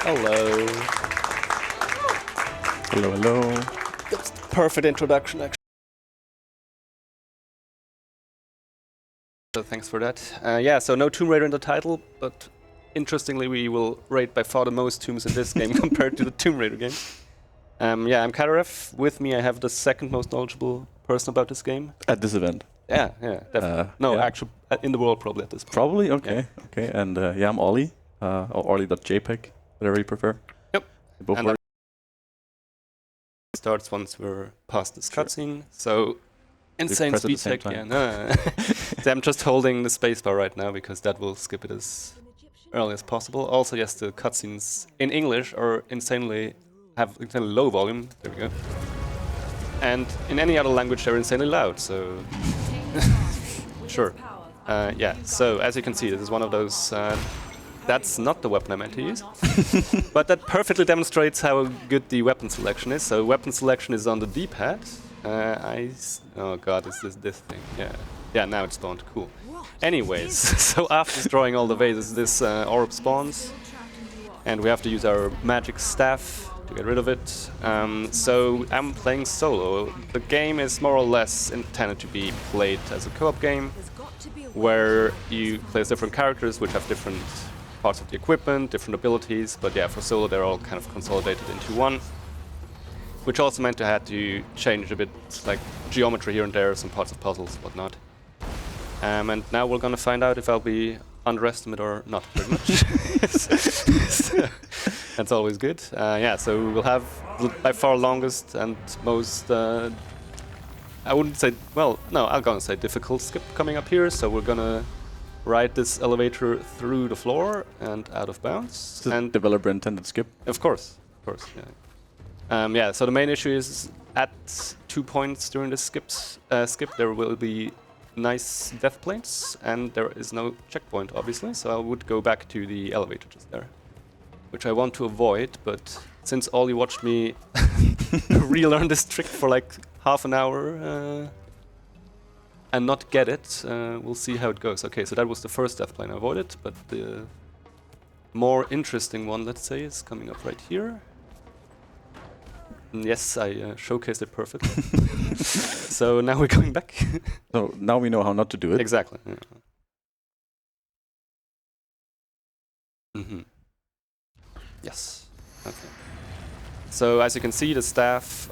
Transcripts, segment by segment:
Hello. Hello, hello. That's the perfect introduction, actually. So thanks for that. Yeah, so no Tomb Raider in the title, but interestingly, we will rate by far the most tombs in this game compared to the Tomb Raider game. Yeah, I'm Cadarev. With me, I have the second most knowledgeable person about this game. At this event? Yeah, definitely. No, yeah. actually, in the world probably at this point. Probably? Okay, yeah. okay. And yeah, I'm Ollie, or Ollie.jpg, whatever you prefer. Yep. Both work. Starts once we're past this cutscene. So, insane speed check. Yeah, no. So I'm just holding the spacebar right now because that will skip it as early as possible. Also, yes, the cutscenes in English are insanely low volume. There we go. And in any other language, they're insanely loud. So, sure. Yeah. So as you can see, this is one of those. That's not the weapon I meant to use, but that perfectly demonstrates how good the weapon selection is. So weapon selection is on the D-pad. Oh god, is this thing? Yeah. Now it's spawned. Cool. Anyways, so after destroying all the vases, this orb spawns, and we have to use our magic staff to get rid of it. So I'm playing solo. The game is more or less intended to be played as a co-op game, where you play as different characters which have different parts of the equipment, different abilities, but yeah, for solo they're all kind of consolidated into one, which also meant I had to change a bit, like geometry here and there, some parts of puzzles, whatnot. And now we're gonna find out if I'll be underestimated or not, pretty much. So, that's always good. Yeah, so we'll have by far longest and most, I wouldn't say, well, no, I'm gonna say difficult skip coming up here, so we're gonna ride this elevator through the floor and out of bounds. It's a developer intended skip? Of course, yeah. Yeah, so the main issue is at 2 points during this skip there will be nice death plates, and there is no checkpoint, obviously, so I would go back to the elevator just there, which I want to avoid, but since Ollie watched me relearn this trick for like half an hour and not get it, we'll see how it goes. Okay, so that was the first death plane I avoided, but the more interesting one, let's say, is coming up right here. And yes, I showcased it perfectly. So now we're going back. So now we know how not to do it. Exactly. Yeah. Yes. Okay. So as you can see, the staff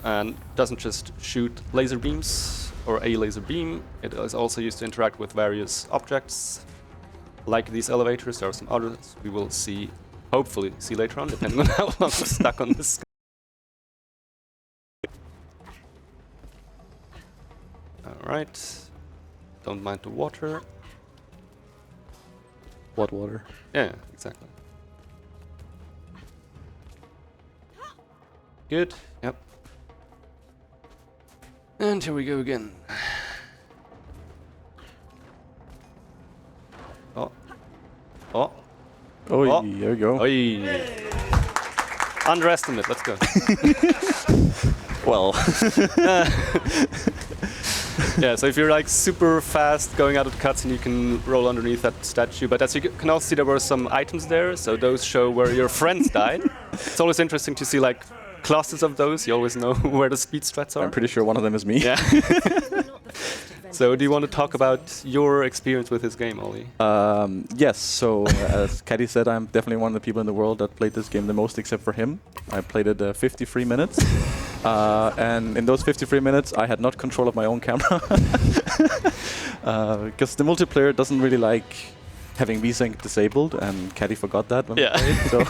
doesn't just shoot laser beams or a laser beam. It is also used to interact with various objects, like these elevators. There are some others we will see, hopefully see later on, depending on how long I'm stuck on this. Alright. Don't mind the water. What water? Yeah, exactly. Good, yep. And here we go again. Oh. Oh. Oh, there we go. Oi. Underestimate, let's go. Well. Yeah, so if you're like super fast going out of the cutscene, you can roll underneath that statue. But as you can also see, there were some items there, so those show where your friends died. It's always interesting to see like clusters of those. You always know where the speed strats are. I'm pretty sure one of them is me. Yeah. So do you want to talk about your experience with this game, Ollie? Yes, so as Caddy said, I'm definitely one of the people in the world that played this game the most, except for him. I played it 53 minutes. And in those 53 minutes, I had not control of my own camera. Because the multiplayer doesn't really like having VSync disabled, and Caddy forgot that when we played. So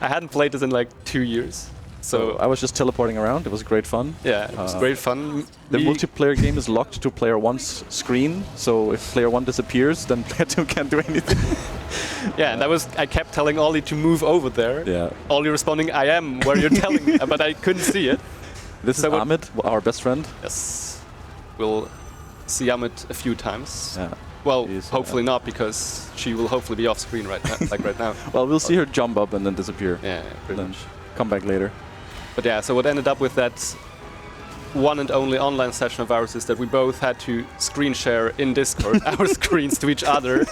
I hadn't played this in like 2 years. So I was just teleporting around. It was great fun. Yeah, it was great fun. The multiplayer game is locked to player 1's screen, so if player 1 disappears, then player 2 can't do anything. Yeah, and I kept telling Ollie to move over there. Yeah. Ollie responding, I am where you're telling me, but I couldn't see it. This is Ahmed, our best friend. Yes. We'll see Ahmed a few times. Yeah. Well, hopefully not, because she will hopefully be off screen right now, like right now. Well, we'll see her jump up and then disappear. Yeah, pretty much. Come back later. But yeah, so what ended up with that one and only online session of ours is that we both had to screen share in Discord our screens to each other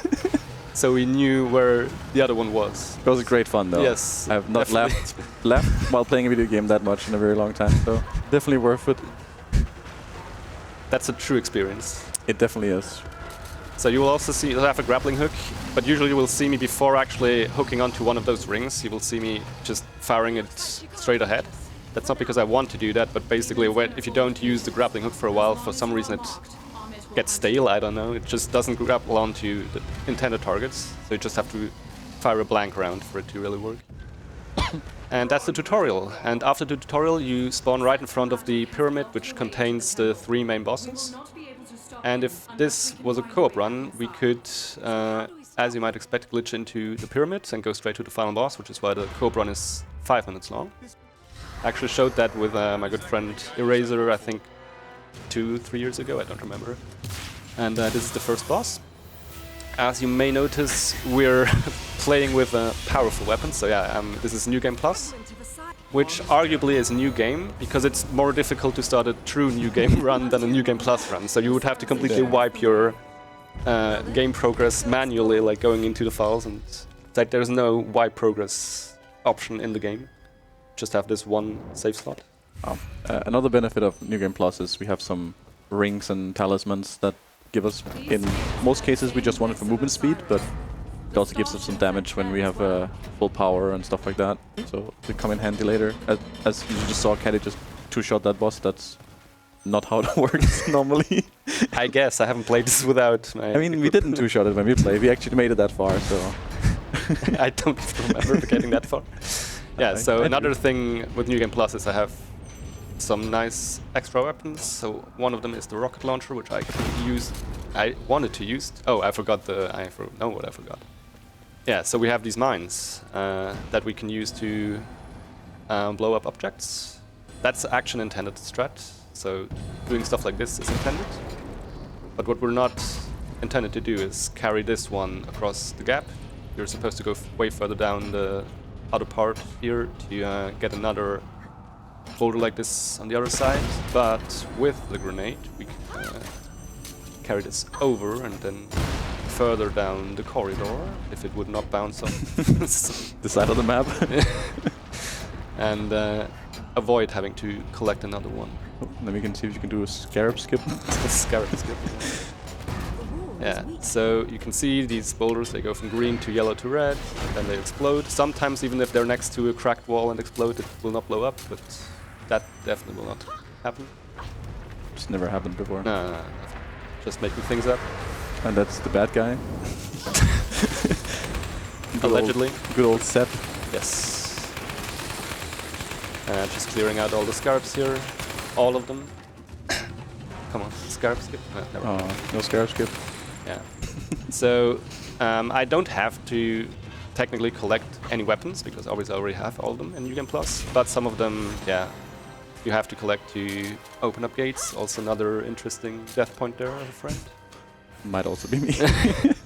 so we knew where the other one was. It was great fun though. Yes, I have not laughed while playing a video game that much in a very long time, so definitely worth it. That's a true experience. It definitely is. So you will also see, I have a grappling hook, but usually you will see me before actually hooking onto one of those rings. You will see me just firing it straight ahead. That's not because I want to do that, but basically if you don't use the grappling hook for a while, for some reason it gets stale, I don't know. It just doesn't grapple onto the intended targets. So you just have to fire a blank round for it to really work. And that's the tutorial. And after the tutorial, you spawn right in front of the pyramid, which contains the 3 main bosses. And if this was a co-op run, we could, as you might expect, glitch into the pyramid and go straight to the final boss, which is why the co-op run is 5 minutes long. I actually showed that with my good friend Eraser, I think 2-3 years ago, I don't remember. And this is the first boss. As you may notice, we're playing with powerful weapons, so yeah, this is New Game Plus, which arguably is a new game, because it's more difficult to start a true New Game run than a New Game Plus run, so you would have to completely wipe your game progress manually, like going into the files, and like there's no wipe progress option in the game, just have this one save slot. Another benefit of New Game Plus is we have some rings and talismans that give us, in most cases we just want it for movement speed, but it also gives us some damage when we have full power and stuff like that, so they come in handy later. As you just saw, Caddy just two-shot that boss. That's not how it works normally. I guess, I haven't played this without my... I mean, we didn't two-shot it when we played, we actually made it that far, so... I don't remember getting that far. Yeah, so another thing with New Game Plus is I have some nice extra weapons. So one of them is the rocket launcher, which I wanted to use. Oh, I forgot I know what I forgot. Yeah, so we have these mines that we can use to blow up objects. That's action intended strat, so doing stuff like this is intended. But what we're not intended to do is carry this one across the gap. You're supposed to go way further down the other part here to get another boulder like this on the other side, but with the grenade we can carry this over and then further down the corridor if it would not bounce off the side of the map. And avoid having to collect another one. Oh, then we can see if you can do a scarab skip. A scarab skip. Yeah, so you can see these boulders, they go from green to yellow to red, and then they explode. Sometimes even if they're next to a cracked wall and explode, it will not blow up, but that definitely will not happen. It's never happened before. No. Just making things up. And that's the bad guy. Allegedly. Good old Sep. Yes. Just clearing out all the scarabs here. All of them. Come on, scarab skip? No, never mind. No scarab skip. Yeah. So I don't have to technically collect any weapons because obviously I already have all of them in New Game Plus. But some of them, yeah, you have to collect to open up gates. Also another interesting death point there, I'm afraid. Might also be me.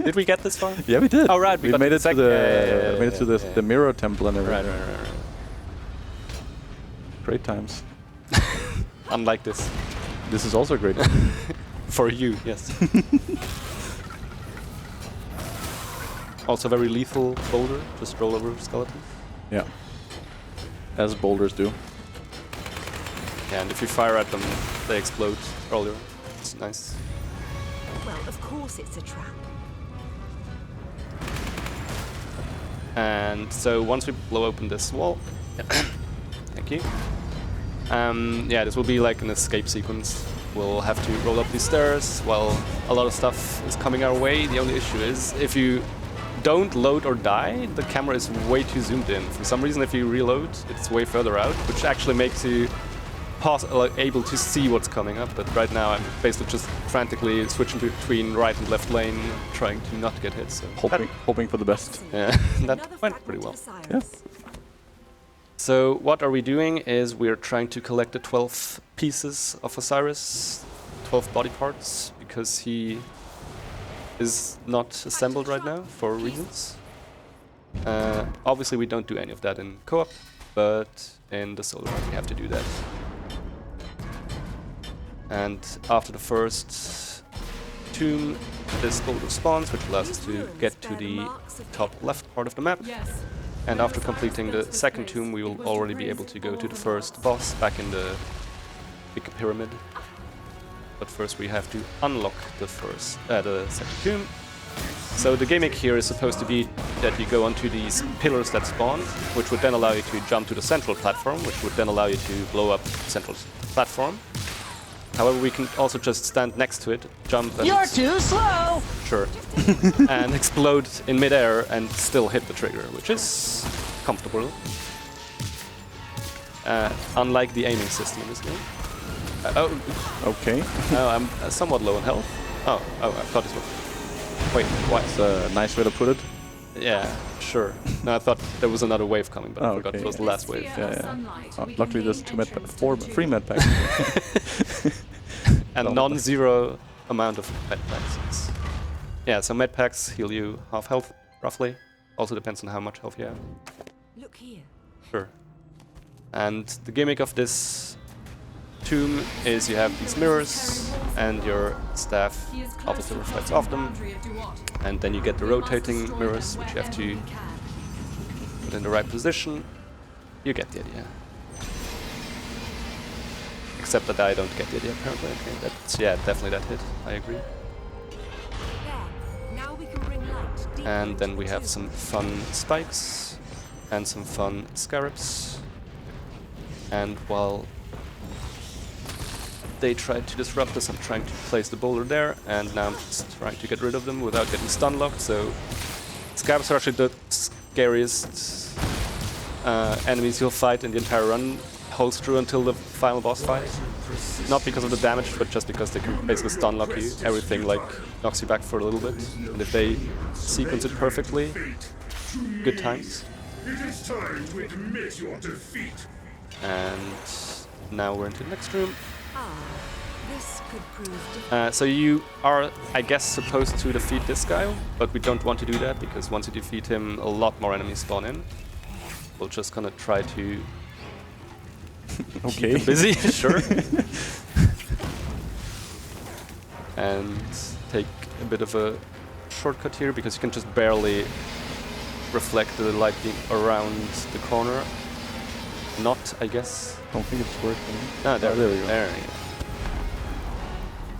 Did we get this far? Yeah, we did. Oh right, we made it to the mirror temple and everything. Right. Great times. Unlike this. This is also great. For you, yes. Also very lethal boulder, just roll over skeletons. Yeah. As boulders do. Yeah, and if you fire at them, they explode earlier. It's nice. Well, of course it's a trap. And so once we blow open this wall, thank you. Yeah, this will be like an escape sequence. We'll have to roll up these stairs while a lot of stuff is coming our way. The only issue is if you don't load or die, the camera is way too zoomed in. For some reason, if you reload, it's way further out, which actually makes you able to see what's coming up. But right now, I'm basically just frantically switching between right and left lane, trying to not get hit. So hoping for the best. Yeah, that went pretty well. Yeah. So what are we doing is we're trying to collect the 12 pieces of Osiris, 12 body parts, because he is not assembled right now for reasons. Obviously we don't do any of that in co-op, but in the solo run we have to do that. And after the first tomb, this boulder spawns, which allows us to get to the top left part of the map. And after completing the second tomb, we will already be able to go to the first boss back in the big pyramid. But first we have to unlock the second tomb. So the gimmick here is supposed to be that you go onto these pillars that spawn, which would then allow you to jump to the central platform, which would then allow you to blow up the central platform. However, we can also just stand next to it, jump and... You're too slow! Sure. And explode in midair and still hit the trigger, which is comfortable. Unlike the aiming system in this game. Okay. I'm somewhat low on health. Oh, I thought this was... Wait, what? That's a nice way to put it. Yeah, sure. No, I thought there was another wave coming, but I forgot it was the last wave. Yeah. Oh, luckily there's three med packs. And non-zero amount of med packs. Yeah, so med packs heal you half health, roughly. Also depends on how much health you have. Look here. Sure. And the gimmick of this tomb is you have these mirrors, and your staff obviously reflects off them. And then you get the rotating mirrors, which you have to put in the right position. You get the idea. Except that I don't get the idea, apparently. Okay, that's, yeah, definitely that hit. I agree. There. Now we can bring light deep And then into we the have tomb. some fun spikes and some fun scarabs. And while they tried to disrupt us, I'm trying to place the boulder there, and now I'm just trying to get rid of them without getting stun locked. So scarabs are actually the scariest enemies you'll fight in the entire run. Holds true until the final boss fight. Not because of the damage, but just because they can basically stun lock you. Everything like knocks you back for a little bit. And if they sequence it perfectly, good times. It is time to admit your defeat. And now we're into the next room. This could prove difficult. So you are, I guess, supposed to defeat this guy, but we don't want to do that because once you defeat him, a lot more enemies spawn in. We're just gonna try to Okay. busy, sure. And take a bit of a shortcut here because you can just barely reflect the light beam around the corner. Not, I guess. Don't think it's working. No, there we go. There we go.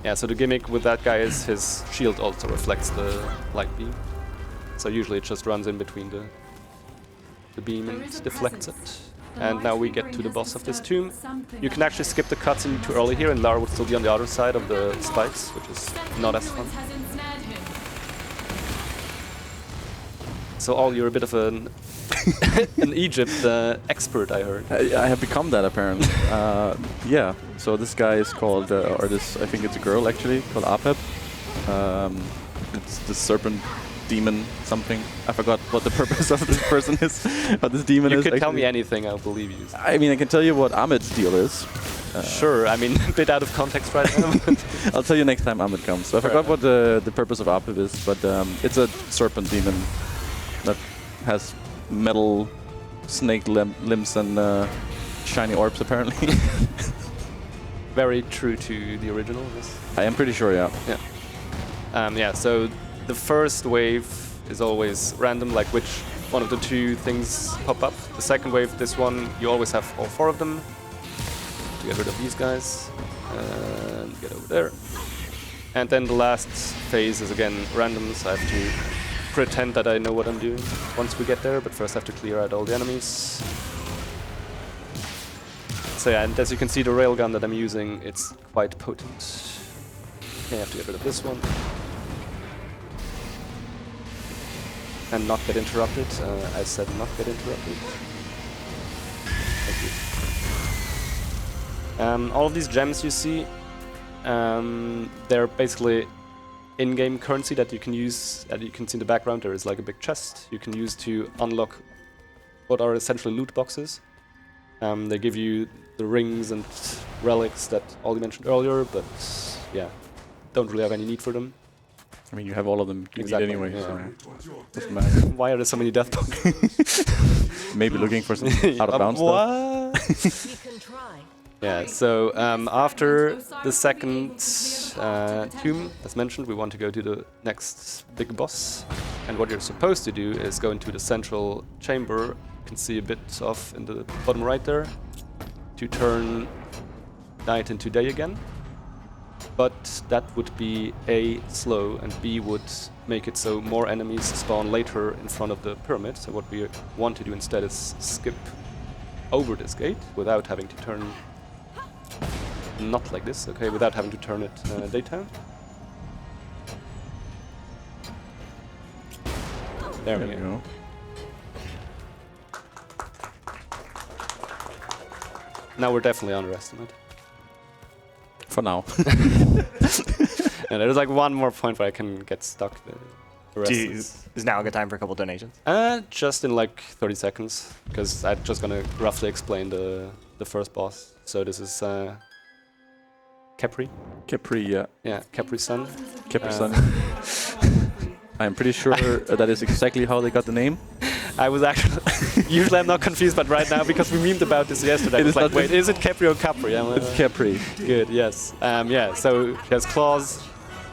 Yeah, so the gimmick with that guy is his shield also reflects the light beam. So usually it just runs in between the beam and deflects it. And now we get to the boss of this tomb. You can actually skip the cutscene too early here, and Lara would still be on the other side of the spikes, which is not as fun. So all, you're a bit of an Egypt expert, I heard. I have become that apparently. Yeah. So this guy is called, or this, I think it's a girl actually, called Apep. It's the serpent demon something. I forgot what the purpose of this person is. What this demon is. You could tell actually. me anything, I'll believe you. I mean, I can tell you what Ahmed's deal is. Sure, I mean, a bit out of context right now. I'll tell you next time Ahmed comes. So I forgot what the purpose of Apep is, but it's a serpent demon that has metal snake limbs and shiny orbs apparently. Very true to the original. Yes. I am pretty sure, yeah. Yeah. Yeah. So the first wave is always random, like which one of the two things pop up. The second wave, this one, you always have all four of them. To get rid of these guys and get over there. And then the last phase is again random, so I have to pretend that I know what I'm doing once we get there, but first I have to clear out all the enemies. So yeah, and as you can see, the railgun that I'm using, it's quite potent. Okay, I have to get rid of this one. And not get interrupted. I said not get interrupted. Thank you. All of these gems you see, they're basically in-game currency that you can use. As you can see in the background, there is like a big chest you can use to unlock what are essentially loot boxes. They give you the rings and relics that Ollie mentioned earlier, but yeah, don't really have any need for them. I mean, you have all of them you Exactly, need anyway, yeah. so doesn't matter. Why are there so many death tokens? Maybe looking for some out of bounds stuff. What? You can try. Yeah, so after the second tomb, as mentioned, we want to go to the next big boss. And what you're supposed to do is go into the central chamber. You can see a bit of in the bottom right there, to turn night into day again. But that would be A, slow, and B would make it so more enemies spawn later in front of the pyramid. So what we want to do instead is skip over this gate without having to turn, not like this, okay, without having to turn it daytime. There we go. Now we're definitely underestimated. For now. Yeah, there's like one more point where I can get stuck. The rest is now a good time for a couple donations? Just in like 30 seconds, because I'm just gonna roughly explain the first boss. So this is Capri. Capri, yeah. Yeah, Capri Sun. Capri Sun. I'm pretty sure that is exactly how they got the name. I was actually... usually I'm not confused, but right now, because we memed about this yesterday, I was like, wait, is it Capri or Capri? It's Capri. Good, yes. Yeah, so she has claws.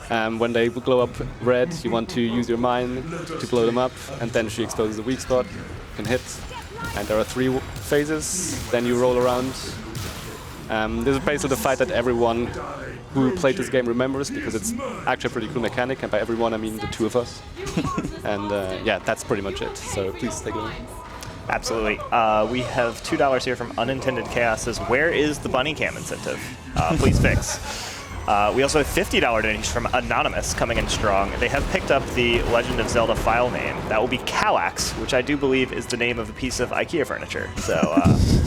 When they glow up red, you want to use your mine to blow them up, and then she exposes a weak spot, you can hit. And there are 3 phases, then you roll around. This is basically the fight that everyone who played this game remembers, because it's actually a pretty cool mechanic, and by everyone I mean the 2 of us. And yeah, that's pretty much it, so please take a look. Absolutely. We have $2 here from Unintended Chaos. Says, where is the bunny cam incentive? Please fix. We also have $50 donation from Anonymous coming in strong. They have picked up the Legend of Zelda file name. That will be Kallax, which I do believe is the name of a piece of IKEA furniture. So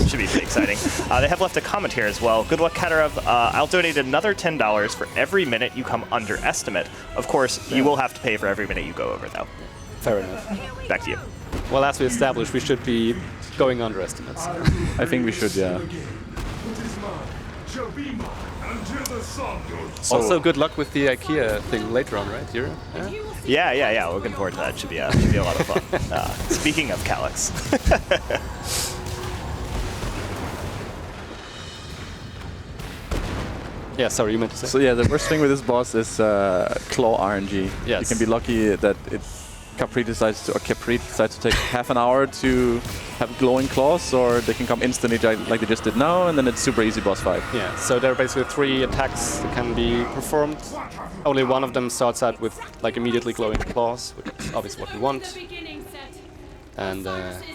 should be pretty exciting. They have left a comment here as well. Good luck, Cadarev. I'll donate another $10 for every minute you come under estimate. Of course, you will have to pay for every minute you go over, though. Fair enough. Back to you. Well, as we established, we should be going under estimates. I think we should, yeah. Also, good luck with the IKEA thing later on, right? Yeah. Looking forward to that. Should be a lot of fun. Speaking of Kallax. Yeah, sorry, you meant to say? So yeah, the worst thing with this boss is claw RNG. Yes. You can be lucky that Capri decides to take half an hour to have glowing claws, or they can come instantly like they just did now, and then it's super easy boss fight. Yeah, so there are basically 3 attacks that can be performed. Only one of them starts out with like immediately glowing claws, which is obviously what we want. And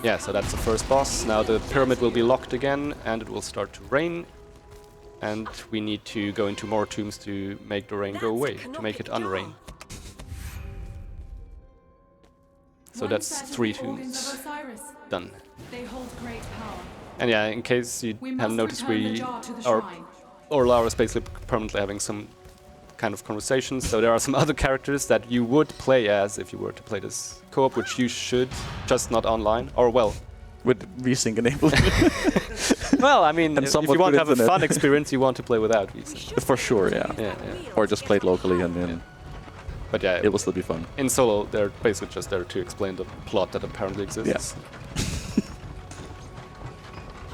yeah, so that's the first boss. Now the pyramid will be locked again, and it will start to rain. And we need to go into more tombs to make the rain go away, to make it unrain. So that's 3 tombs done. And yeah, in case you haven't noticed, or Lara's basically permanently having some kind of conversations. So there are some other characters that you would play as if you were to play this co-op, which you should, just not online, or well, with VSync enabled. Well, I mean, if you want to have a fun internet. experience, you want to play without VSync. For sure, yeah. Yeah. Or just play it locally, and then But yeah, it will still be fun. In solo, they're basically just there to explain the plot that apparently exists. Yeah.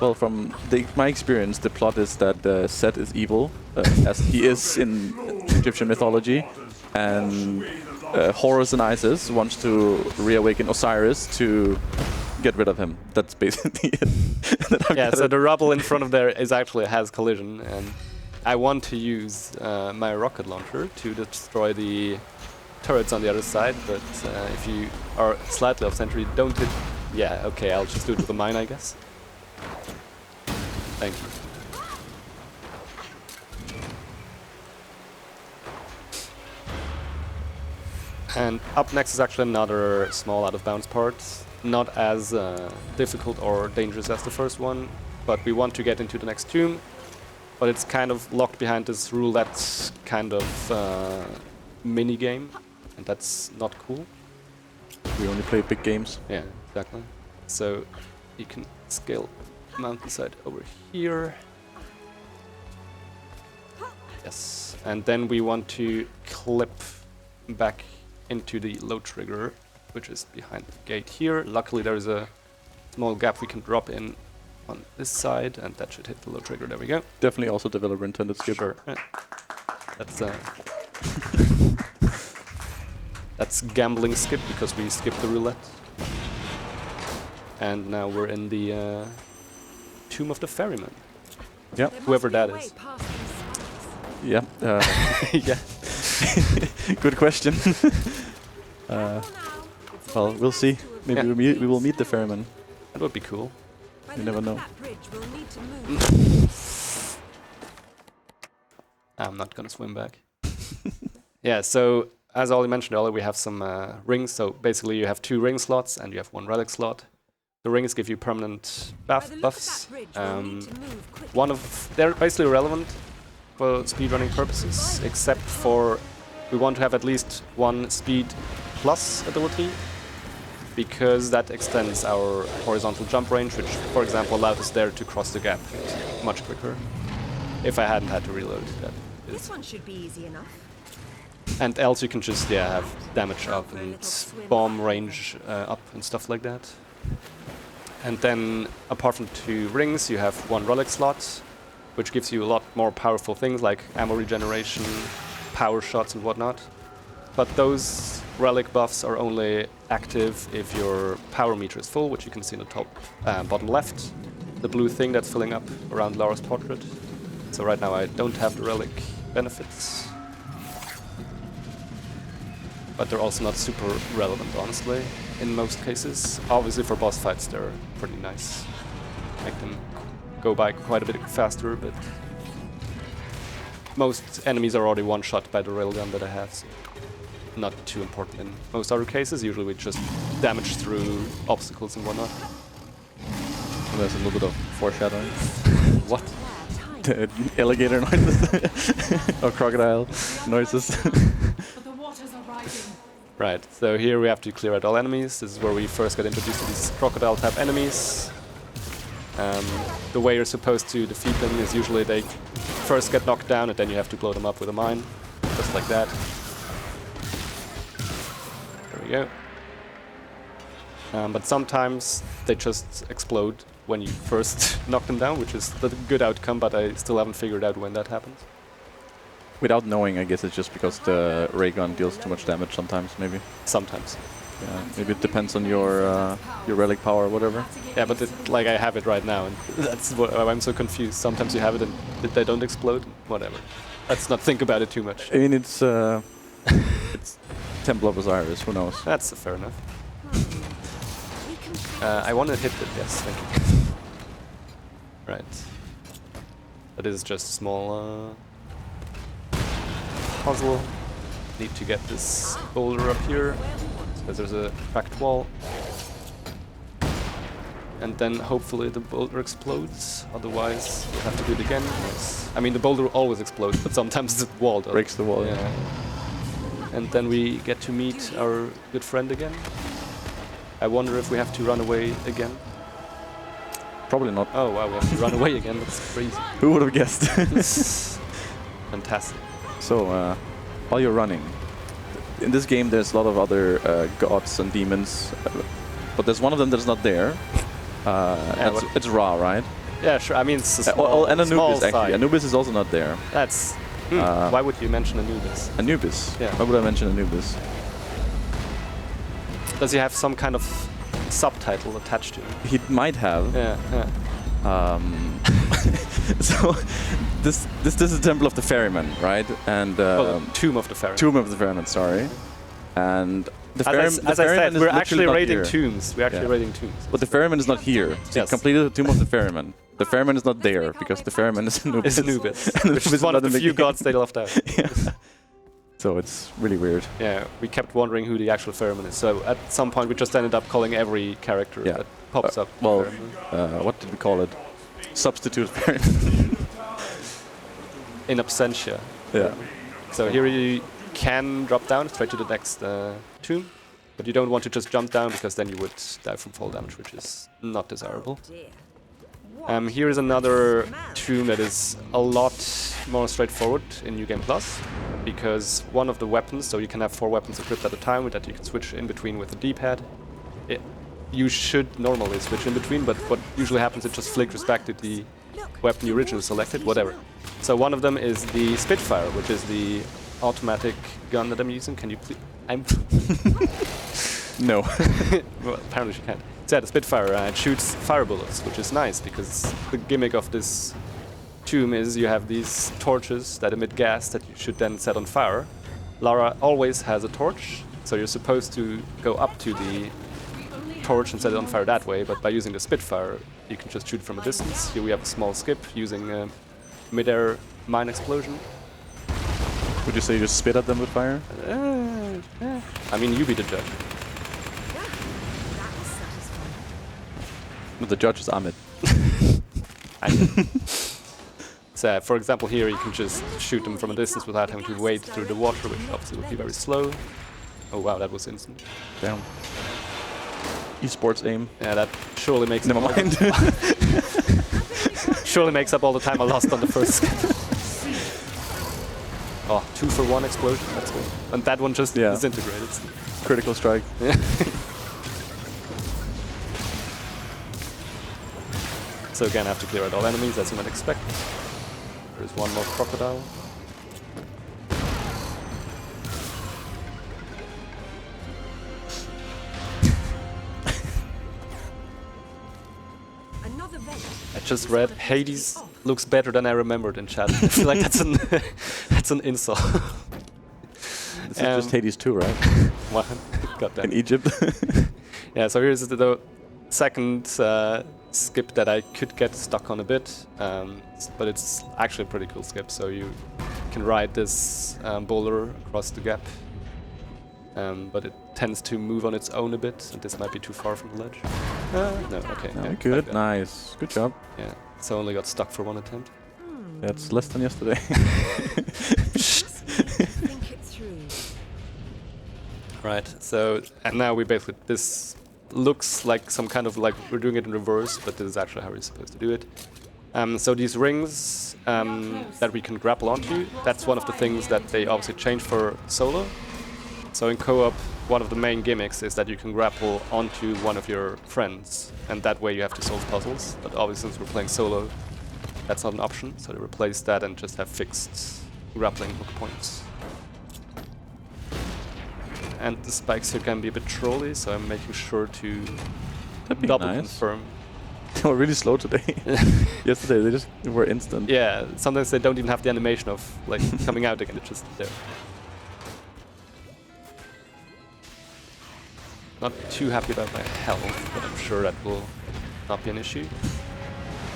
Well, from my experience, the plot is that Set is evil, as he is in Egyptian mythology, and Horus and Isis wants to reawaken Osiris to get rid of him. That's basically it. Yeah, so the rubble in front of there has collision, and I want to use my rocket launcher to destroy the turrets on the other side, but if you are slightly off center, you don't hit... Yeah, okay, I'll just do it with a mine, I guess. Thank you. And up next is actually another small out-of-bounds part. Not as difficult or dangerous as the first one, but we want to get into the next tomb. But it's kind of locked behind this roulette kind of mini-game, and that's not cool. We only play big games. Yeah, exactly. So you can scale mountainside over here. Yes, and then we want to clip back into the load trigger, which is behind the gate here. Luckily there is a small gap we can drop in on this side, and that should hit the low trigger. There we go. Definitely also developer intended skip. Sure. Yeah. That's that's gambling skip because we skipped the roulette. And now we're in the Tomb of the Ferryman. Yeah. Whoever that is. Yeah. Yeah. Good question. Well, we'll see. Maybe we will meet the ferryman. That would be cool. You never know. I'm not gonna swim back. Yeah, so as Ollie mentioned earlier, we have some rings. So basically you have 2 ring slots and you have 1 relic slot. The rings give you permanent buffs. They're basically irrelevant for speedrunning purposes, except for we want to have at least 1 speed plus ability, because that extends our horizontal jump range, which, for example, allowed us there to cross the gap much quicker. If I hadn't had to reload, that is. This one should be easy enough. And else you can just have damage up and bomb range up and stuff like that. And then, apart from 2 rings, you have 1 relic slot, which gives you a lot more powerful things like ammo regeneration, power shots and whatnot. But those relic buffs are only active if your power meter is full, which you can see in the top bottom left. The blue thing that's filling up around Lara's portrait. So right now I don't have the relic benefits. But they're also not super relevant, honestly, in most cases. Obviously for boss fights they're pretty nice. Make them go by quite a bit faster, but most enemies are already one-shot by the railgun that I have, so not too important in most other cases. Usually we just damage through obstacles and whatnot. There's a little bit of foreshadowing. What? The alligator noises. Or crocodile noises. Right, so here we have to clear out all enemies. This is where we first get introduced to these crocodile-type enemies. The way you're supposed to defeat them is usually they first get knocked down and then you have to blow them up with a mine. Just like that. There we go. But sometimes they just explode when you first knock them down, which is a good outcome, but I still haven't figured out when that happens. Without knowing, I guess it's just because the ray gun deals too much damage sometimes, maybe. Sometimes. Yeah, maybe it depends on your relic power or whatever. Yeah, but like I have it right now, and that's what I'm so confused. Sometimes you have it and they don't explode. Whatever. Let's not think about it too much. I mean, it's Temple of Osiris. Who knows? That's fair enough. I want to hit it. Yes, thank you. Right. That is just a small puzzle. Need to get this boulder up here, because there's a cracked wall. And then hopefully the boulder explodes, otherwise we'll have to do it again. I mean, the boulder always explodes, but sometimes the wall does. Breaks the wall, yeah. And then we get to meet our good friend again. I wonder if we have to run away again. Probably not. Oh wow, we have to run away again, that's crazy. Who would have guessed? Fantastic. So, while you're running, in this game there's a lot of other gods and demons, but there's one of them that's not there. It's Ra, right? Yeah, sure. I mean, it's a small, and Anubis, actually. side. Anubis is also not there. That's... why would you mention Anubis? Anubis? Yeah. Why would I mention Anubis? Does he have some kind of subtitle attached to him? He might have. Yeah, yeah. So, this is the Temple of the Ferryman, right? And Tomb of the Ferryman. Tomb of the Ferryman, sorry. And the As I said, we're actually raiding here. tombs. We're actually raiding tombs. But the Ferryman is not here. So Yes. completed the Tomb of the Ferryman. The Ferryman is not there because the Ferryman is Anubis. It's Anubis, And which Anubis is one of not the in few game. gods they left out. Yeah. So it's really weird. Yeah, we kept wondering who the actual Ferryman is. So at some point we just ended up calling every character that pops up. Well, Ferryman. what did we call it? Substitute Ferryman. In absentia. Yeah. So here you can drop down straight to the next tomb, but you don't want to just jump down because then you would die from fall damage, which is not desirable. Here is another tomb that is a lot more straightforward in New Game Plus, because one of the weapons, so you can have 4 weapons equipped at a time that you can switch in between with the D-pad. you should normally switch in between, but what usually happens, it just flickers back to the weapon you originally selected, whatever. So one of them is the Spitfire, which is the automatic gun that I'm using. Can you please... No. Well, apparently she can't. So yeah, the Spitfire, it shoots fire bullets, which is nice, because the gimmick of this tomb is you have these torches that emit gas that you should then set on fire. Lara always has a torch, so you're supposed to go up to the torch and set it on fire that way, but by using the Spitfire, you can just shoot from a distance. Here we have a small skip using a mid-air mine explosion. Would you say you just spit at them with fire? I mean, you be the judge. No, the judge is Ahmed. So, for example, here you can just shoot them from a distance without having to wade through the water, which obviously will be very slow. Oh wow, that was instant. Damn. Esports aim. Yeah, that surely makes Never mind. surely makes up all the time I lost on the first skip. Oh, 2-for-1 explosion, that's good. And that one just disintegrated. Critical strike. Yeah. So again, I have to clear out all enemies, as you might expect. There's one more crocodile. I just read Hades looks better than I remembered in chat. I feel like that's an that's an insult. This is just Hades 2, right? What? God damn. In Egypt. Yeah, so here's the second skip that I could get stuck on a bit, but it's actually a pretty cool skip. So you can ride this boulder across the gap, but it tends to move on its own a bit, and this might be too far from the ledge. No, okay. No, yeah, good, nice, good job. Yeah, so only got stuck for one attempt. That's less than yesterday. Think it through. Right, so, and now we basically, this looks like some kind of like we're doing it in reverse, but this is actually how we're supposed to do it. So these rings that we can grapple onto, that's one of the things that they obviously changed for solo. So in co-op, one of the main gimmicks is that you can grapple onto one of your friends, and that way you have to solve puzzles. But obviously since we're playing solo, that's not an option, so they replace that and just have fixed grappling hook points. And the spikes here can be a bit trolly, so I'm making sure to double confirm. They were really slow today. Yesterday they just were instant. Yeah, sometimes they don't even have the animation of like coming out again, it's just there. Not too happy about my health, but I'm sure that will not be an issue.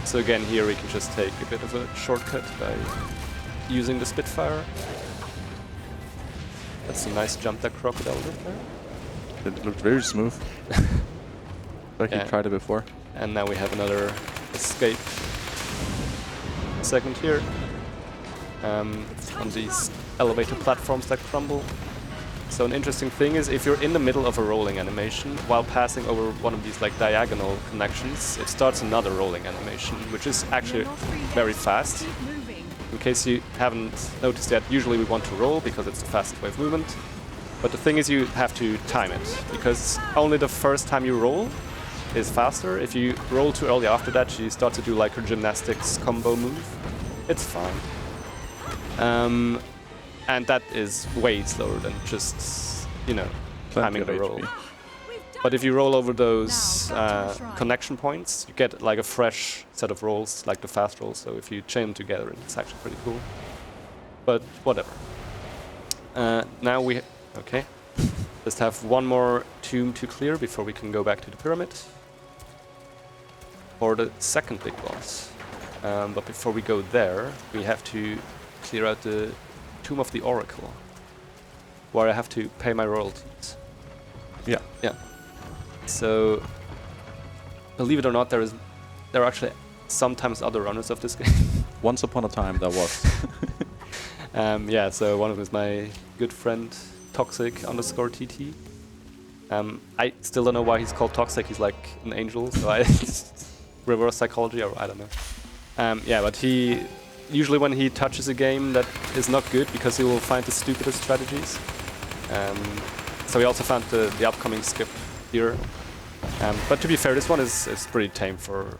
So again, here we can just take a bit of a shortcut by using the Spitfire. That's a nice jump that crocodile did there. It looked very smooth. Like you tried it before. And now we have another escape segment here. On these elevator platforms that crumble. So an interesting thing is if you're in the middle of a rolling animation, while passing over one of these like diagonal connections, it starts another rolling animation, which is actually very fast. In case you haven't noticed yet, usually we want to roll because it's the fastest way of movement. But the thing is you have to time it, because only the first time you roll is faster. If you roll too early after that, she starts to do like her gymnastics combo move. It's fine. And that is way slower than just, you know, timing the roll. But if you roll over those connection points, you get like a fresh set of rolls, like the fast rolls. So if you chain them together, it's actually pretty cool. But whatever. Now we just have one more tomb to clear before we can go back to the pyramid for the second big boss. But before we go there, we have to clear out the Tomb of the Oracle, where I have to pay my royalties. Yeah. Yeah. So, believe it or not, there are actually sometimes other runners of this game. Once upon a time, there was. Yeah. So one of them is my good friend Toxic_TT. I still don't know why he's called Toxic. He's like an angel, so I reverse psychology, or I don't know. Yeah, but he. Usually when he touches a game that is not good, because he will find the stupidest strategies. So he also found the upcoming skip here. But to be fair, this one is pretty tame for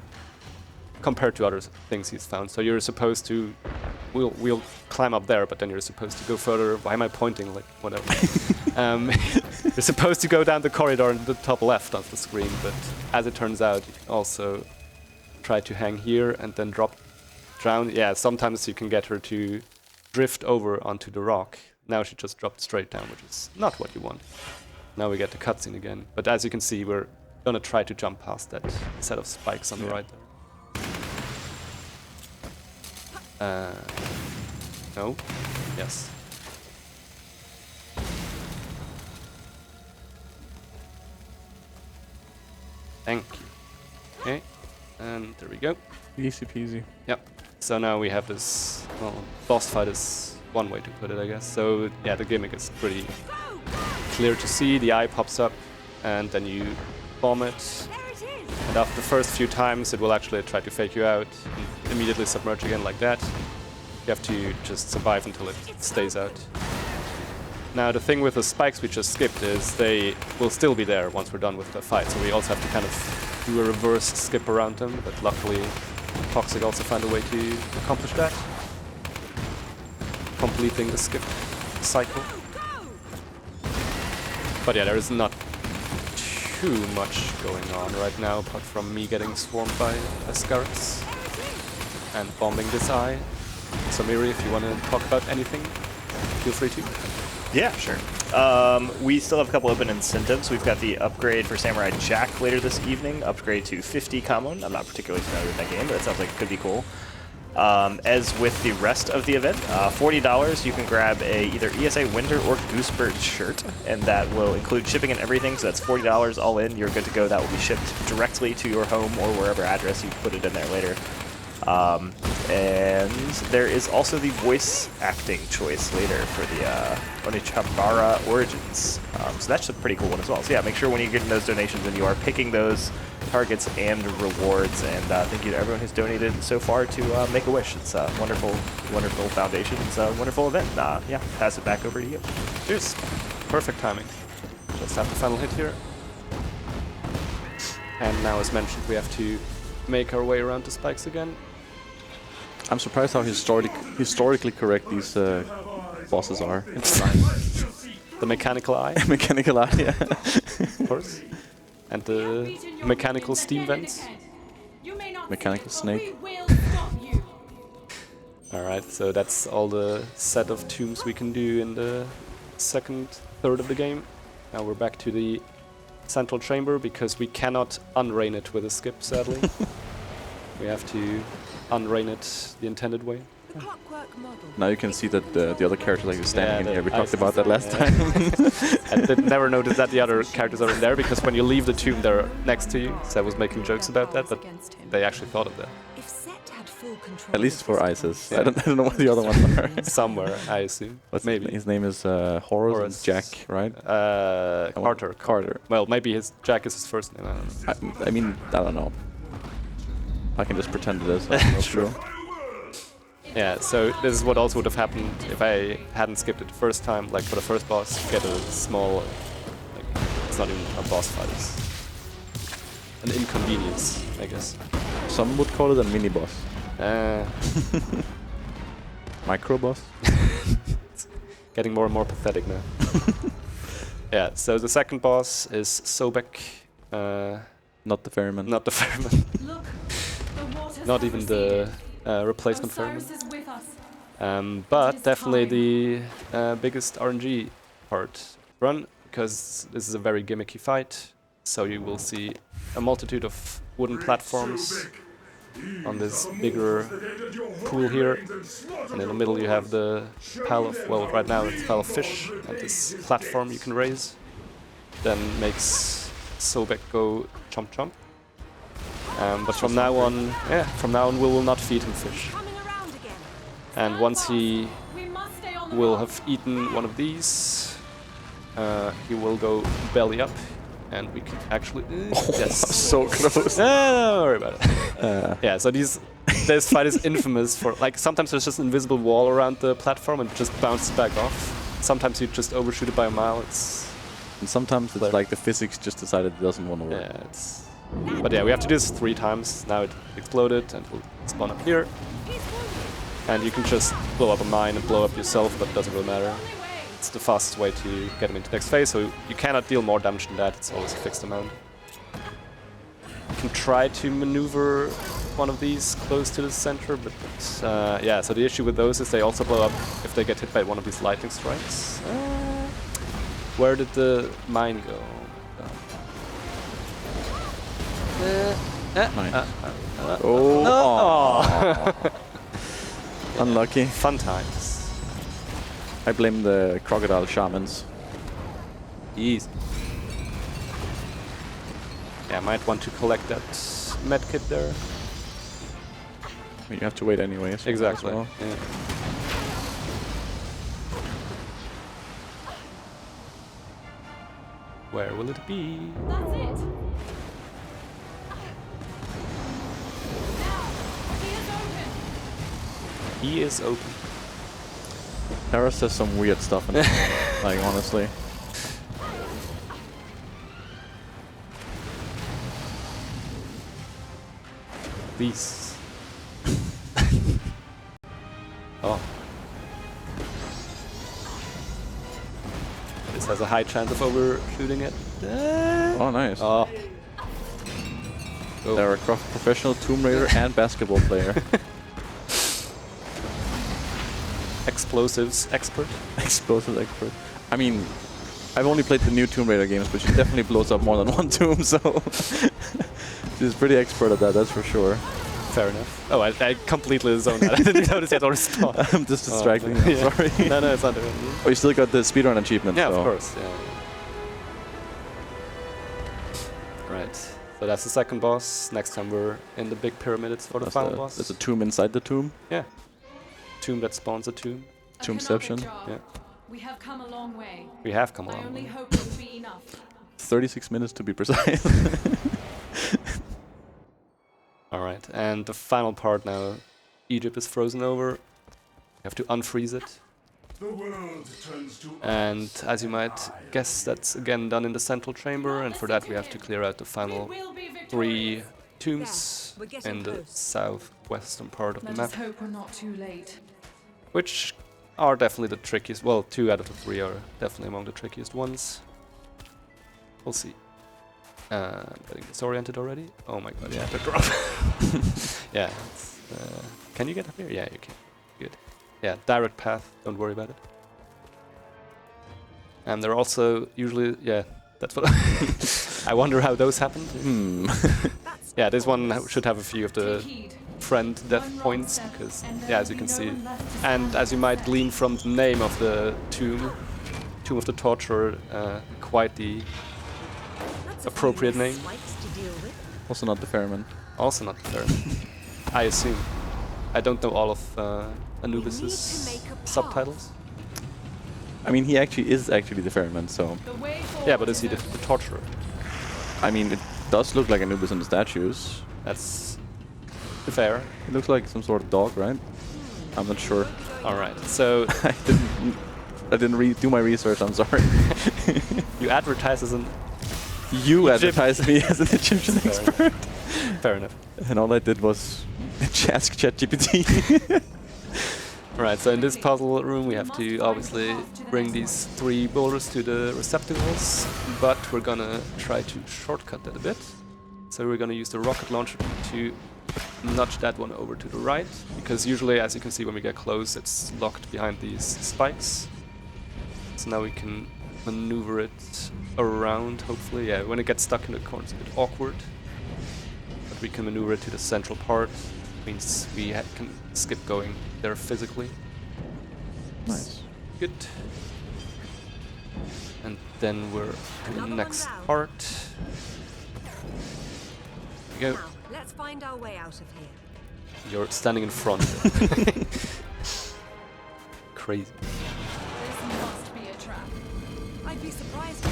compared to other things he's found. So you're supposed to, we'll climb up there, but then you're supposed to go further. Why am I pointing? Like, whatever. You're supposed to go down the corridor in the top left of the screen, but as it turns out, you can also try to hang here and then drop down. Yeah, sometimes you can get her to drift over onto the rock. Now she just dropped straight down, which is not what you want. Now we get the cutscene again. But as you can see, we're gonna try to jump past that set of spikes on the right there. No? Yes. Thank you. Okay, and there we go. Easy peasy. Yep. So now we have this, well, boss fight is one way to put it, I guess. So yeah, the gimmick is pretty clear to see. The eye pops up, and then you bomb it. And after the first few times, it will actually try to fake you out and immediately submerge again like that. You have to just survive until it stays out. Now the thing with the spikes we just skipped is they will still be there once we're done with the fight, so we also have to kind of do a reverse skip around them, but luckily Toxic also found a way to accomplish that. Completing the skip cycle. But yeah, there is not too much going on right now, apart from me getting swarmed by Osiris and bombing this eye. So Miri, if you want to talk about anything, feel free to. Yeah, sure. We still have a couple open incentives. We've got the upgrade for Samurai Jack later this evening, upgrade to 50 Kamon. I'm not particularly familiar with that game, but it sounds like it could be cool. As with the rest of the event, $40, you can grab a either ESA Winter or Goosebird shirt, and that will include shipping and everything, so that's $40 all in. You're good to go. That will be shipped directly to your home or wherever address you put it in there later. And there is also the voice acting choice later for the Onechabara Origins. So that's a pretty cool one as well. So yeah, make sure when you get in those donations and you are picking those targets and rewards. And thank you to everyone who's donated so far to Make-A-Wish. It's a wonderful, wonderful foundation. It's a wonderful event. Yeah, pass it back over to you. Cheers. Perfect timing. Just have the final hit here. And now, as mentioned, we have to make our way around the spikes again. I'm surprised how historically correct these bosses are. It's nice. The mechanical eye. Mechanical eye, yeah. Of course. And the mechanical steam vents. Mechanical snake. Alright, so that's all the set of tombs we can do in the second third of the game. Now we're back to the central chamber because we cannot unrain it with a skip, sadly. We have to unrain it the intended way. The clockwork model. Now you can see that the other characters are standing in here. We talked about that last time. I did never notice that the other characters are in there because when you leave the tomb, they're next to you. So I was making jokes about that, but they actually thought of that. If Set had full control At least for Isis. Yeah. I don't know what the other ones are. Somewhere, I assume. Maybe. His name is Horus and Jack, right? Carter. Carter. Well, maybe Jack is his first name. I don't know. I mean, I don't know. I can just pretend it is. I'm not sure. Yeah, so this is what also would have happened if I hadn't skipped it the first time. Like for the first boss, you get a small, like, it's not even a boss fight, it's an inconvenience, I guess. Some would call it a mini boss. Micro boss? It's getting more and more pathetic now. Yeah, so the second boss is Sobek. Not the ferryman. Not the ferryman. Not even the replacement ferryman. But definitely the biggest RNG part run, because this is a very gimmicky fight. So you will see a multitude of wooden platforms on this bigger pool here. And in the middle you have the pile of, well, right now it's a pile of fish, and this platform you can raise. Then makes Sobek go chomp chomp. But from now on, we will not feed him fish. And once he will have eaten one of these, he will go belly up, and we can actually. Yes, so close. Don't worry about it. Yeah, so this fight is infamous for, like, sometimes there's just an invisible wall around the platform and it just bounces back off. Sometimes you just overshoot it by a mile. It's And sometimes it's like the physics just decided it doesn't want to work. Yeah, it's... But yeah, we have to do this 3 times. Now it exploded and will spawn up here. And you can just blow up a mine and blow up yourself, but it doesn't really matter. It's the fastest way to get him into the next phase, so you cannot deal more damage than that. It's always a fixed amount. You can try to maneuver one of these close to the center, but yeah, so the issue with those is they also blow up if they get hit by one of these lightning strikes. Where did the mine go? Nice. Oh, No. Unlucky. Fun times. I blame the crocodile shamans. Easy. Yeah, I might want to collect that medkit there. You have to wait anyway. So Exactly. Well. Yeah. Where will it be? That's it. Now, he is open. He is open. Lara says some weird stuff in it, like honestly. Beasts. Oh. This has a high chance of overshooting it. Oh, nice. Oh. Lara Croft, professional Tomb Raider and basketball player. Explosives expert. Explosive expert. I mean, I've only played the new Tomb Raider games, but she definitely blows up more than one tomb, so she's pretty expert at that, that's for sure. Fair enough. Oh, I completely zoned out. I didn't notice it already spawned. I'm just distracting. I'm yeah. sorry. No, it's not doing it. Oh, you still got the speedrun achievement. Yeah, so. of course. Yeah. Right. So that's the second boss. Next time we're in the big pyramids for the final boss. There's a tomb inside the tomb. Yeah. Tomb that spawns a tomb. Tombception. Yeah. We have come a long way. We have come I along. only hope it will be enough. 36 minutes to be precise. Alright, and the final part now. Egypt is frozen over. You have to unfreeze it. The world turns to And as you might guess, that's again done in the central chamber, and for that we have to clear out the final We will be 3 tombs We're getting in the close. southwestern part of the Let map, us hope we're not too late. which are definitely the trickiest. Well, 2 out of the 3 are definitely among the trickiest ones. We'll see. Getting disoriented already? Oh my god, yeah, the drop. Yeah. Can you get up here? Yeah, you can. Good. Yeah, direct path, don't worry about it. And they're also usually, yeah, that's what I wonder how those happened. Yeah, this one should have a few of the friend death points, because, yeah, as you can see. And as you might glean from the name of the tomb of the Torturer, quite the appropriate name. Also not the Ferryman. Also not fair. I assume. I don't know all of Anubis's subtitles. I mean, he actually is actually the Ferryman, so... Yeah, but is he the Torturer? I mean, it does look like Anubis in the statues. That's fair. It looks like some sort of dog, right? I'm not sure. Alright, so I didn't do my research, I'm sorry. you advertise as an... You advertised me as an Egyptian expert. Fair enough. And all I did was ask ChatGPT. Alright, so in this puzzle room we have to obviously bring these 3 boulders to the receptacles, but we're gonna try to shortcut that a bit. So we're gonna use the rocket launcher to nudge that one over to the right, because usually, as you can see when we get close, it's locked behind these spikes. So now we can maneuver it around, hopefully. Yeah, when it gets stuck in the corner it's a bit awkward, but we can maneuver it to the central part. Means we can skip going there physically. Nice. Good. And then we're to the next part. Here we go. Now, let's find our way out of here. You're standing in front. Crazy. This must be a trap. I'd be surprised if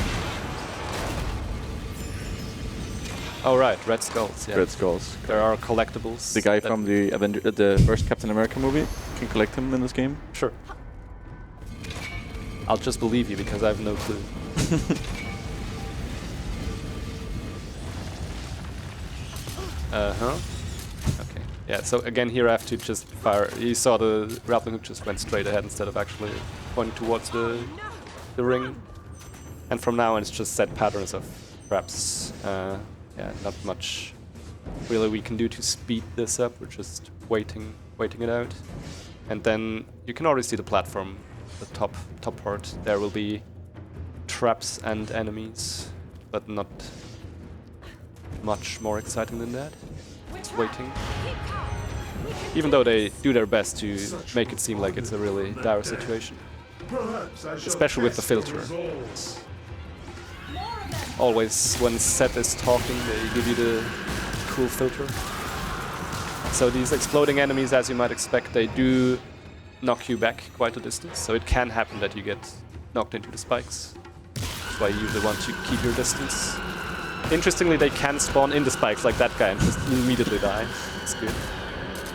Oh right, red skulls. Yeah. Red Skulls. There are collectibles. The guy that- from the first Captain America movie. You can collect him in this game. Sure. I'll just believe you because I have no clue. Uh-huh. Okay. Yeah, so again here I have to just fire. You saw the grappling hook just went straight ahead instead of actually pointing towards the ring. And from now on it's just set patterns of traps. Yeah, not much really we can do to speed this up. We're just waiting it out. And then you can already see the platform, the top part. There will be traps and enemies, but not much more exciting than that. It's waiting. Even though they do their best to make it seem like it's a really dire situation. Especially with the filter. Always when Set is talking, they give you the cool filter. So these exploding enemies, as you might expect, they do knock you back quite a distance. So it can happen that you get knocked into the spikes. That's why you usually want to keep your distance. Interestingly, they can spawn in the spikes like that guy and just immediately die. It's good.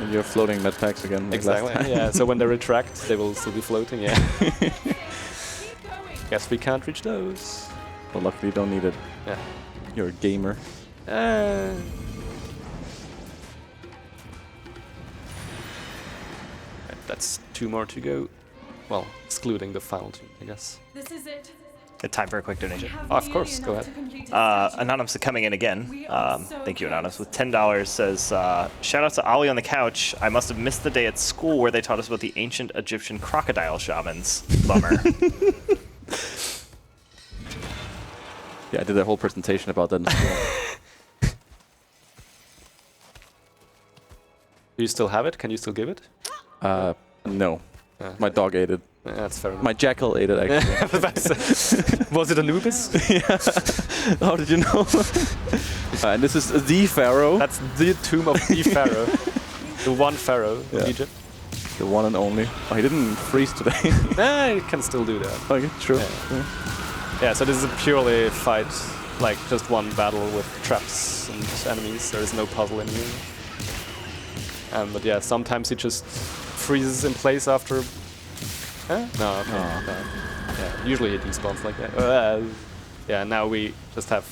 And you're floating med packs again. Like exactly. Yeah. So when they retract, they will still be floating. Yeah. Guess we can't reach those. Well, luckily you don't need it. Yeah. You're a gamer. That's 2 more to go. Well, excluding the final 2, I guess. This is it. Time for a quick donation. Of course, go ahead. Anonymous coming in again. Thank you, Anonymous. With $10 says, shout out to Ollie on the couch. I must have missed the day at school where they taught us about the ancient Egyptian crocodile shamans. Bummer. Yeah, I did a whole presentation about that in school. Do you still have it? Can you still give it? No. My dog ate it. Yeah, that's fair enough. My jackal ate it, actually. Was it Anubis? Yeah. How did you know? And this is the pharaoh. That's the tomb of the pharaoh. The one pharaoh in Egypt. The one and only. Oh, he didn't freeze today. Nah, you can still do that. Okay, true. Yeah, so this is a purely fight, like just one battle with traps and enemies. There is no puzzle in here. But yeah, sometimes he just freezes in place after... Huh? No, okay. Yeah, usually it despawns like that. Yeah, now we just have,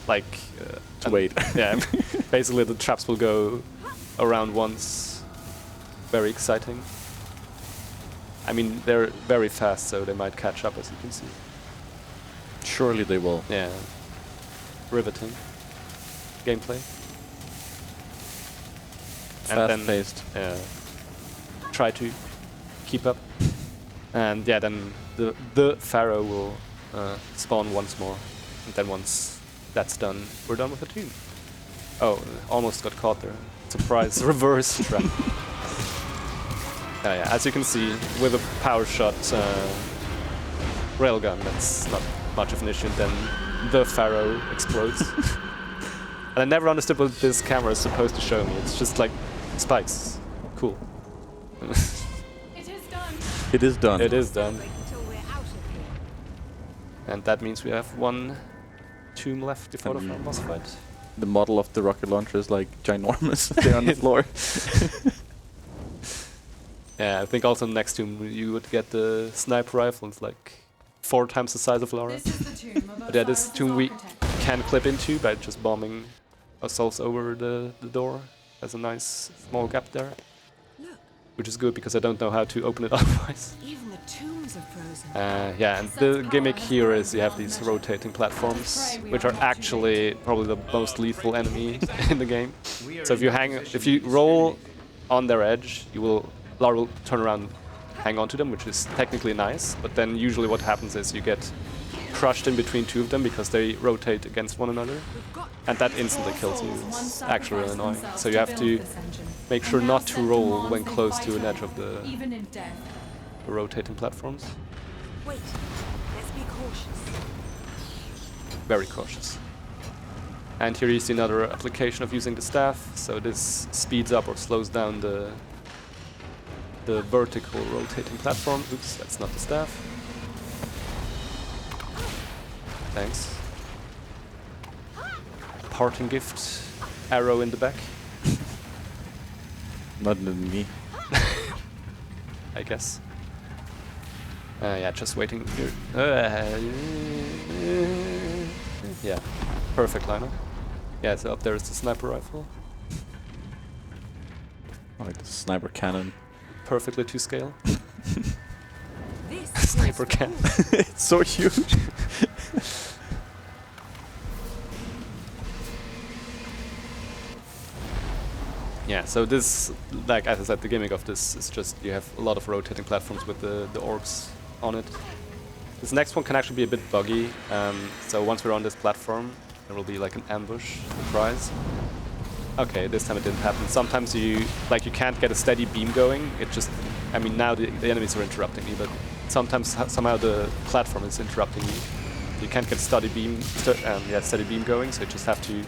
like... to wait. Yeah, basically the traps will go around once. Very exciting. I mean, they're very fast, so they might catch up, as you can see. Surely they will. Yeah. Riveting gameplay. Fast-paced. Try to keep up. And yeah, then the pharaoh will spawn once more. And then once that's done, we're done with the team. Oh, almost got caught there. Surprise, reverse trap. Yeah, as you can see, with a power shot railgun, that's not much of an issue. Then the pharaoh explodes. And I never understood what this camera is supposed to show me. It's just like spikes. Cool. It is done. It is done. It is done. And that means we have 1 tomb left before the final boss fight. The model of the rocket launcher is like ginormous there on the floor. Yeah, I think also next tomb you would get the sniper rifle. It's like 4 times the size of Lara. This is the tomb of But yeah, this Osiris' tomb we architect. can clip into by just bombing ourselves over the door. There's a nice small gap there. Which is good because I don't know how to open it otherwise. Even the tombs are frozen. Yeah, and the gimmick here is you have these rotating platforms, which are actually probably the most lethal enemy in the game. So if you roll on their edge, Lara will turn around, hang on to them, which is technically nice. But then usually what happens is you get crushed in between 2 of them because they rotate against one another, and that instantly kills you. It's actually really annoying. So you have to make sure not to roll when close to an edge of the Even in death. rotating platforms. Wait, let's be cautious. Very cautious. And here you see another application of using the staff. So this speeds up or slows down the vertical rotating platform. Oops, that's not the staff. Thanks. Parting gift. Arrow in the back. Not in me. I guess. Yeah, just waiting here. Yeah, perfect lineup. Yeah, so up there is the sniper rifle. Like the sniper cannon. Perfectly to scale. This Sniper cannon. It's so huge. Yeah, so this, like as I said, the gimmick of this is just you have a lot of rotating platforms with the orbs on it. This next one can actually be a bit buggy. So once we're on this platform, there will be like an ambush surprise. Okay, this time it didn't happen. Sometimes you can't get a steady beam going. It just, I mean, now the enemies are interrupting me, but sometimes somehow the platform is interrupting you. You can't get steady beam going, so you just have to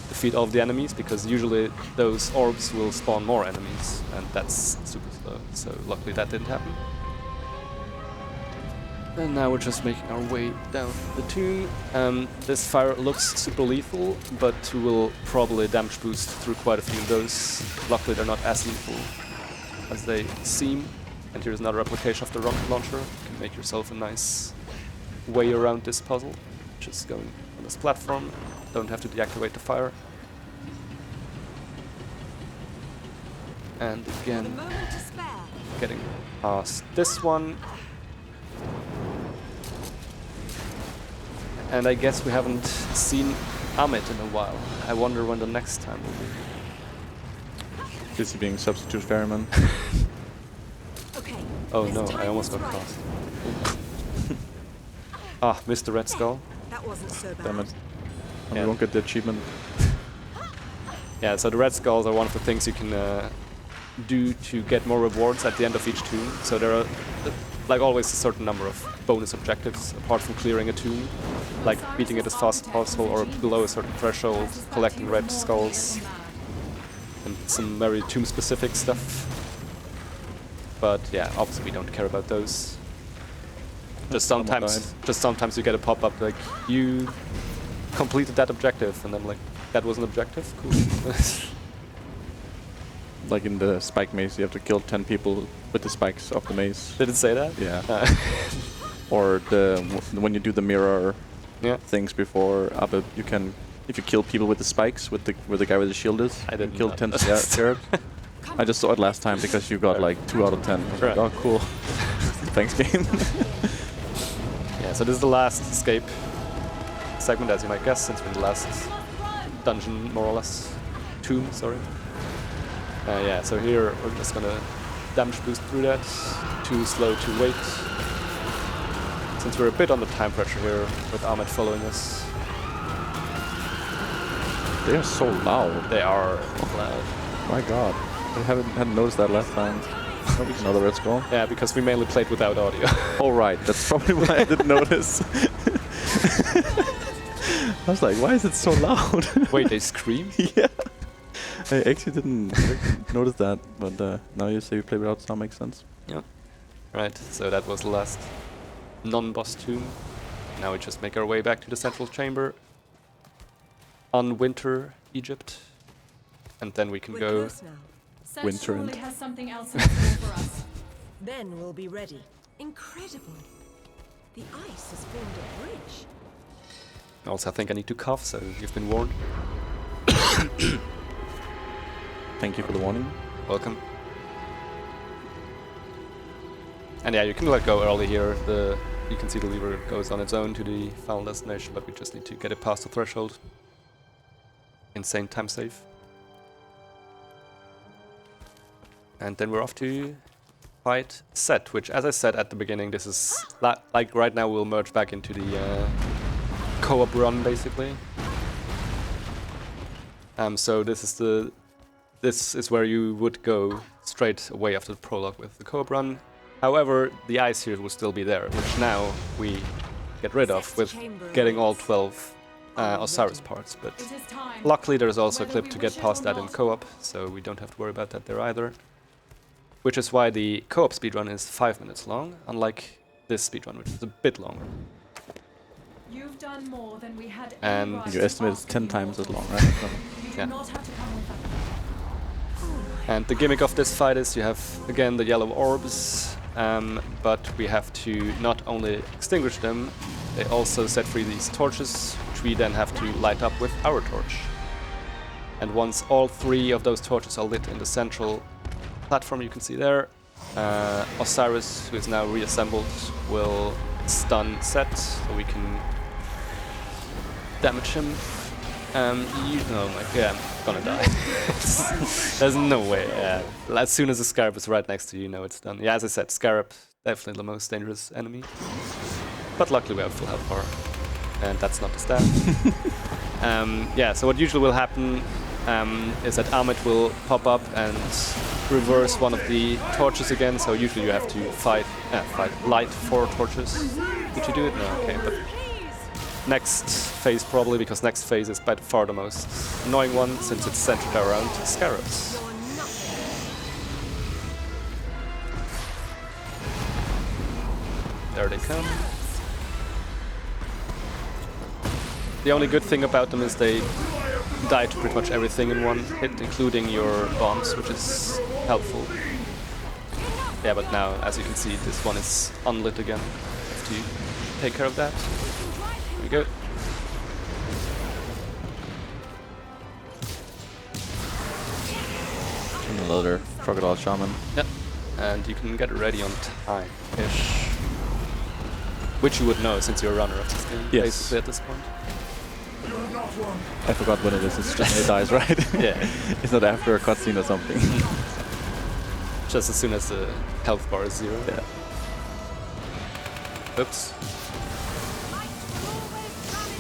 defeat all of the enemies, because usually those orbs will spawn more enemies, and that's super slow. So luckily that didn't happen. And now we're just making our way down the tomb. This fire looks super lethal, but will probably damage boost through quite a few of those. Luckily they're not as lethal as they seem. And here's another application of the rocket launcher. You can make yourself a nice way around this puzzle. Just going on this platform. Don't have to deactivate the fire. And the again, moment to spare. getting past this one. And I guess we haven't seen Amit in a while. I wonder when the next time will be. Busy being substitute ferryman. Okay. Oh no, let's I time almost this got right. caught. Ah, missed the red skull. That wasn't so bad. Damn it. And Yeah. we won't get the achievement. Yeah, so the red skulls are one of the things you can do to get more rewards at the end of each tomb. So there are, like always, a certain number of bonus objectives apart from clearing a tomb, like beating it as fast as possible or below a certain threshold, collecting red skulls, and some very tomb-specific stuff. But yeah, obviously we don't care about those. Just sometimes you get a pop-up like, you completed that objective, and then like, that was an objective? Cool. Like in the spike maze, you have to kill 10 people with the spikes of the maze. Did it say that? Yeah. Or when you do the mirror Yeah. things before, you can, if you kill people with the spikes, with the guy with the shield is, I didn't kill know 10. that. Yeah, scared. I just saw it last time because you got like 2 out of 10. I was like, Right. oh, cool. Thanks, game. Yeah, so this is the last escape segment, as you might guess, since we're in the last dungeon, more or less. Tomb, sorry. Yeah, so here we're just gonna damage boost through that. Too slow to wait. Since we're a bit under time pressure here, with Ahmed following us. They are so loud. They are loud. My god. I hadn't noticed that last time. Another red skull. Yeah, because we mainly played without audio. Oh right, that's probably why I didn't notice. I was like, why is it so loud? Wait, they scream? Yeah. I actually didn't notice that, but now you say you play without sound, makes sense. Yeah. Right, so that was the last non-boss tomb. Now we just make our way back to the central chamber on Winter, Egypt. And then we can We're go. close now. Set Winter surely and- has something else in store for us. Then we'll be ready. Incredible. The ice has formed a bridge. Also, I think I need to cough, so you've been warned. Thank you for the warning. Welcome. And yeah, you can let go early here. You can see the lever goes on its own to the final destination, but we just need to get it past the threshold. Insane time save. And then we're off to fight Set, which, as I said at the beginning, this is like right now we'll merge back into the co-op run, basically. So this is where you would go straight away after the prologue with the co-op run. However, the ice here will still be there, which now we get rid of with getting all 12 Osiris parts. But It is time. luckily there's also a Whether clip we to wish get it past or that in not. co-op, so we don't have to worry about that there either. Which is why the co-op speedrun is 5 minutes long, unlike this speedrun, which is a bit longer. You've done more than we had And any right You to estimate it's ask 10 you times as mortals. long, right? So You do Yeah. not have to come with us. And the gimmick of this fight is you have, again, the yellow orbs, but we have to not only extinguish them, they also set free these torches, which we then have to light up with our torch. And once all 3 of those torches are lit in the central platform you can see there. Osiris, who is now reassembled, will stun Set, so we can damage him. Oh my god, I'm gonna die. There's no way. As soon as the Scarab is right next to you, you know it's done. Yeah, as I said, Scarab, definitely the most dangerous enemy. But luckily we have full health bar, and that's not the stat. Yeah, so what usually will happen is that Ahmed will pop up and reverse one of the torches again, so usually you have to light 4 torches. Did you do it? No, okay. But next phase probably, because next phase is by far the most annoying one, since it's centered around Scarabs. There they come. The only good thing about them is they die to pretty much everything in one hit, including your bombs, which is helpful. Yeah, but now, as you can see, this one is unlit again. Have to take care of that. There we go. Another Crocodile Shaman. Yep. And you can get it ready on time-ish. Which you would know, since you're a runner of this game, basically at this point. I forgot when it is. It's just when it dies, right? Yeah. It's not after a cutscene or something. Just as soon as the health bar is 0. Yeah. Oops.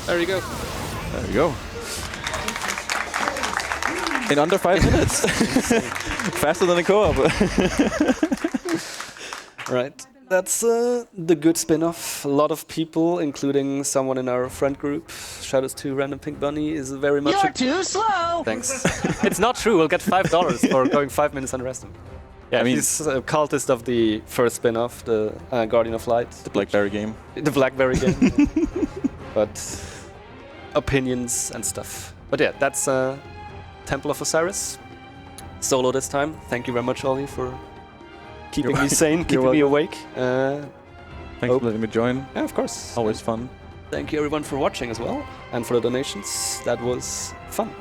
There you go. There you go. In under 5 minutes. Faster than a co-op. Right. That's the good spin-off. A lot of people, including someone in our friend group, Shadows 2 Random Pink Bunny, is very much... You're too slow! Thanks. It's not true. We'll get $5 for going 5 minutes under estimate. Yeah, I mean, he's a cultist of the first spin-off, the Guardian of Light. The Blackberry game. The Blackberry game. But opinions and stuff. But yeah, that's Temple of Osiris. Solo this time. Thank you very much, Ollie, for keeping me sane, keeping me awake. Thanks for letting me join. Yeah, of course. Always fun. Thank you everyone for watching as well, and for the donations. That was fun.